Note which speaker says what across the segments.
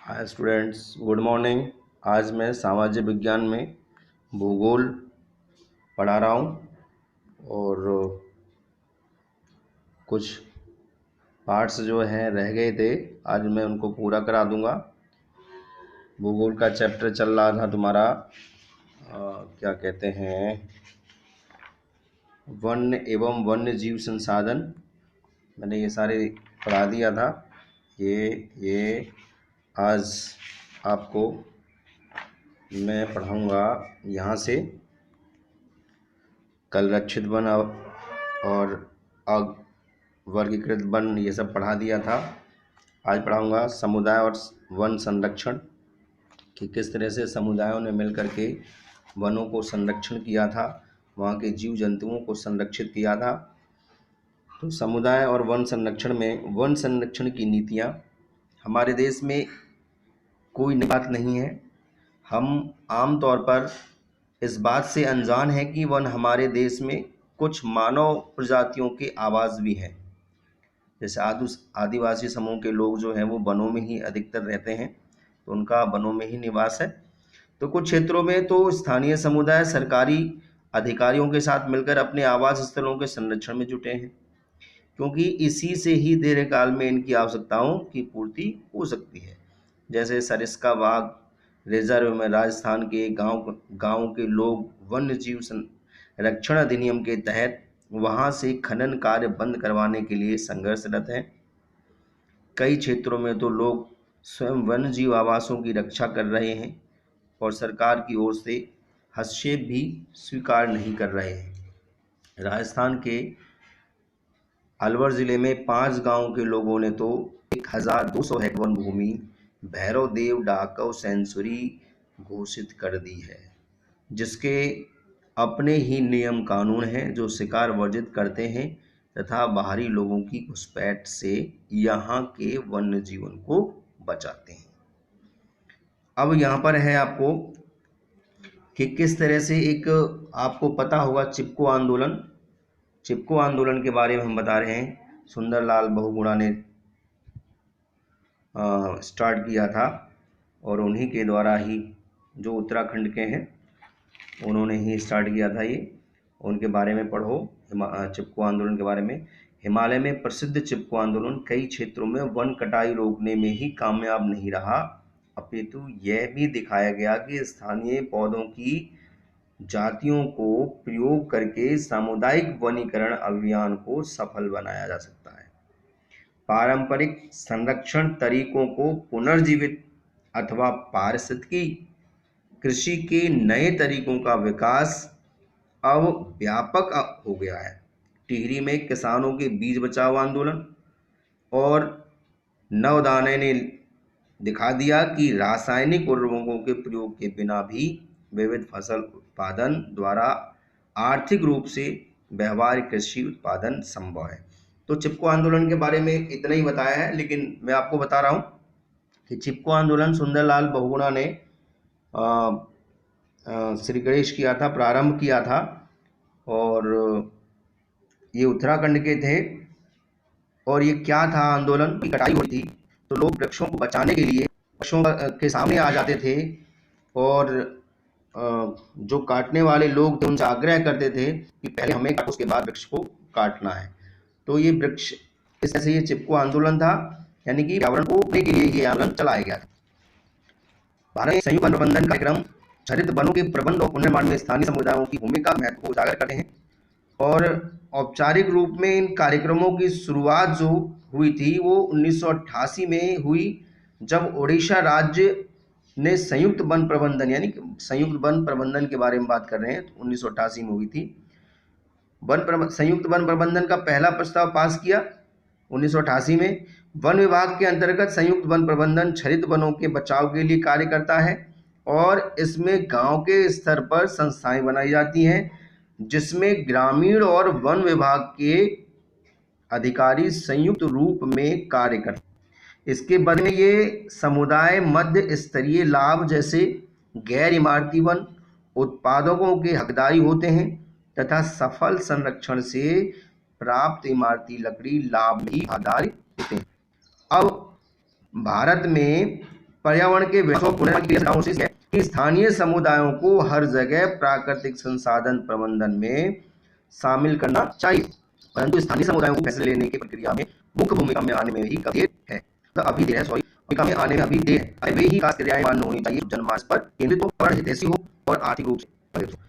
Speaker 1: Hi students, good morning. आज मैं सामाजिक विज्ञान में भूगोल पढ़ा रहा हूँ और कुछ पार्ट्स जो हैं रह गए थे, आज मैं उनको पूरा करा दूँगा। भूगोल का चैप्टर चल रहा था तुम्हारा क्या कहते हैं, वन्य एवं वन्य जीव संसाधन। मैंने ये सारे पढ़ा दिया था। ये आज आपको मैं पढ़ाऊँगा यहाँ से। कल रक्षित वन और वर्गीकृत वन ये सब पढ़ा दिया था। आज पढ़ाऊँगा समुदाय और वन संरक्षण, कि किस तरह से समुदायों ने मिलकर के वनों को संरक्षण किया था, वहाँ के जीव जंतुओं को संरक्षित किया था। तो समुदाय और वन संरक्षण में वन संरक्षण की नीतियाँ हमारे देश में कोई नई बात नहीं है। हम आम तौर पर इस बात से अनजान हैं कि वन हमारे देश में कुछ मानव प्रजातियों के आवास भी हैं। जैसे आदिवासी समूह के लोग जो हैं वो वनों में ही अधिकतर रहते हैं, तो उनका वनों में ही निवास है। तो कुछ क्षेत्रों में तो स्थानीय समुदाय सरकारी अधिकारियों के साथ मिलकर अपने आवास स्थलों के संरक्षण में जुटे हैं, क्योंकि इसी से ही दीर्घकाल में इनकी आवश्यकताओं की पूर्ति हो सकती है। जैसे सरिस्का बाघ रिजर्व में राजस्थान के गांव के लोग वन्य जीव संरक्षण अधिनियम के तहत वहां से खनन कार्य बंद करवाने के लिए संघर्षरत हैं। कई क्षेत्रों में तो लोग स्वयं वन्य जीव आवासों की रक्षा कर रहे हैं और सरकार की ओर से हस्तक्षेप भी स्वीकार नहीं कर रहे हैं। राजस्थान के अलवर जिले में 5 गांव के लोगों ने तो 1200 हेक्टेयर वन भूमि भैरव देव डाकव सेंचुरी घोषित कर दी है, जिसके अपने ही नियम कानून हैं जो शिकार वर्जित करते हैं तथा बाहरी लोगों की घुसपैठ से यहाँ के वन्य जीवन को बचाते हैं। अब यहाँ पर है आपको कि किस तरह से एक, आपको पता होगा चिपको आंदोलन के बारे में हम बता रहे हैं। सुंदरलाल बहुगुणा ने स्टार्ट किया था और उन्हीं के द्वारा ही, जो उत्तराखंड के हैं, उन्होंने ही स्टार्ट किया था ये। उनके बारे में पढ़ो, चिपको आंदोलन के बारे में। हिमालय में प्रसिद्ध चिपको आंदोलन कई क्षेत्रों में वन कटाई रोकने में ही कामयाब नहीं रहा, अपितु यह भी दिखाया गया कि स्थानीय पौधों की जातियों को प्रयोग करके सामुदायिक वनीकरण अभियान को सफल बनाया जा सकता है। पारंपरिक संरक्षण तरीकों को पुनर्जीवित अथवा पारिस्थितिकी कृषि के नए तरीकों का विकास अब व्यापक हो गया है। टिहरी में किसानों के बीज बचाव आंदोलन और नवदाने ने दिखा दिया कि रासायनिक उर्वरकों के प्रयोग के बिना भी विविध फसल उत्पादन द्वारा आर्थिक रूप से व्यवहारिक कृषि उत्पादन संभव है। तो चिपको आंदोलन के बारे में इतना ही बताया है, लेकिन मैं आपको बता रहा हूँ कि चिपको आंदोलन सुंदरलाल बहुगुणा ने श्री गणेश किया था, प्रारंभ किया था, और ये उत्तराखंड के थे। और ये क्या था, आंदोलन की कटाई हुई थी तो लोग वृक्षों को बचाने के लिए वृक्षों के सामने आ जाते थे और जो काटने वाले लोग थे उनसे आग्रह करते थे कि पहले हमें काटो, उसके बाद वृक्ष को काटना है। तो ये वृक्ष, इस तरह से ये चिपको आंदोलन था, यानी कि पर्यावरण को रोकने के लिए ये आंदोलन चलाया गया था। भारत में संयुक्त वन प्रबंधन कार्यक्रम हरित वनों के प्रबंध और पुनर्निर्माण में स्थानीय समुदायों की भूमिका महत्व को उजागर करते हैं। और औपचारिक रूप में इन कार्यक्रमों की शुरुआत जो हुई थी वो 1988 में हुई, जब ओडिशा राज्य ने संयुक्त वन प्रबंधन, यानी कि संयुक्त वन प्रबंधन के बारे में बात कर रहे हैं, तो 1988 में हुई थी। संयुक्त वन प्रबंधन का पहला प्रस्ताव पास किया 1988 में। वन विभाग के अंतर्गत संयुक्त वन प्रबंधन हरित वनों के बचाव के लिए कार्य करता है और इसमें गांव के स्तर पर संस्थाएं बनाई जाती हैं, जिसमें ग्रामीण और वन विभाग के अधिकारी संयुक्त रूप में कार्य करते हैं। इसके बदले में ये समुदाय मध्य स्तरीय लाभ जैसे गैर इमारती वन उत्पादकों के हकदारी होते हैं तथा सफल संरक्षण से प्राप्त इमारती लकड़ी लाभ भी आधारित होते हैं। अब भारत में पर्यावरण के विकास और पुनर्निर्माण की क्रिया से है कि स्थानीय समुदायों को हर जगह प्राकृतिक संसाधन प्रबंधन में शामिल करना चाहिए, परंतु स्थानीय समुदायों को फैसले लेने की प्रक्रिया में मुख्य भूमिका में आने में ही देर है, तो अभी देर है, भूमिका में आने में अभी देर है। वे ही खास क्रियाएं मान्य होनी चाहिए जो जनमानस पर केंद्रित हो और हितैषी हो और आर्थिक रूप से प्रेरित हो।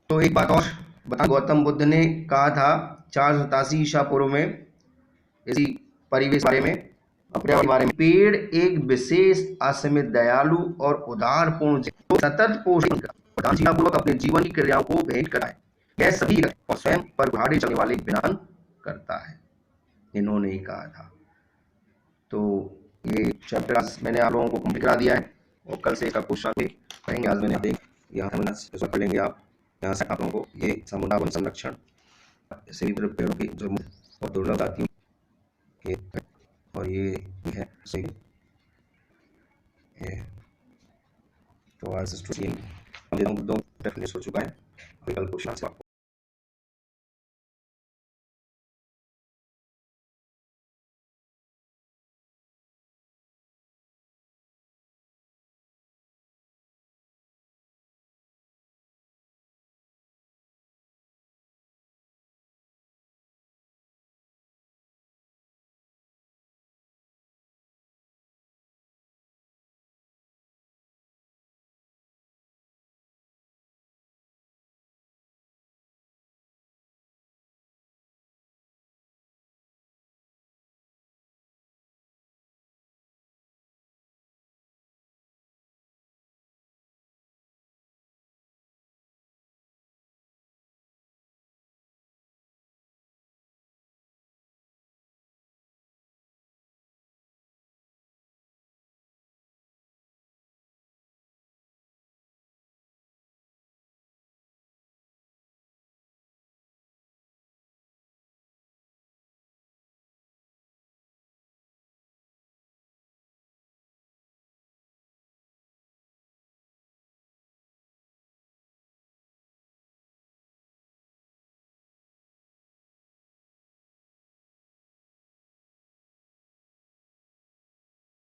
Speaker 1: तो एक बात और बता, गौतम बुद्ध ने कहा था 487 ईसा पूर्व में इसी परिवेश बारे में, पर्यावरण के बारे में, पेड़ एक विशेष असीमित दयालु और उदारपूर्ण तो सतत पोषण पूर्वक अपने जीवन की क्रियाओं को भेंट कराए, यह सभी और स्वयं पर घाड़े चलने वाले विधान करता है, इन्होंने ही कहा था। तो ये चैप्टर मैंने आप लोगों को कंप्लीट करा दिया है और कल से इसका क्वेश्चन भी पढ़ेंगे। आज मैंने यहाँ पढ़ लेंगे आप, यहाँ से आप लोगों को ये समुदाय वन संरक्षण सभी तरह पेड़ों की जो और दुर्लभ आती है और ये है सही है। तो आज स्टूडेंट हो चुका है, कल क्वेश्चन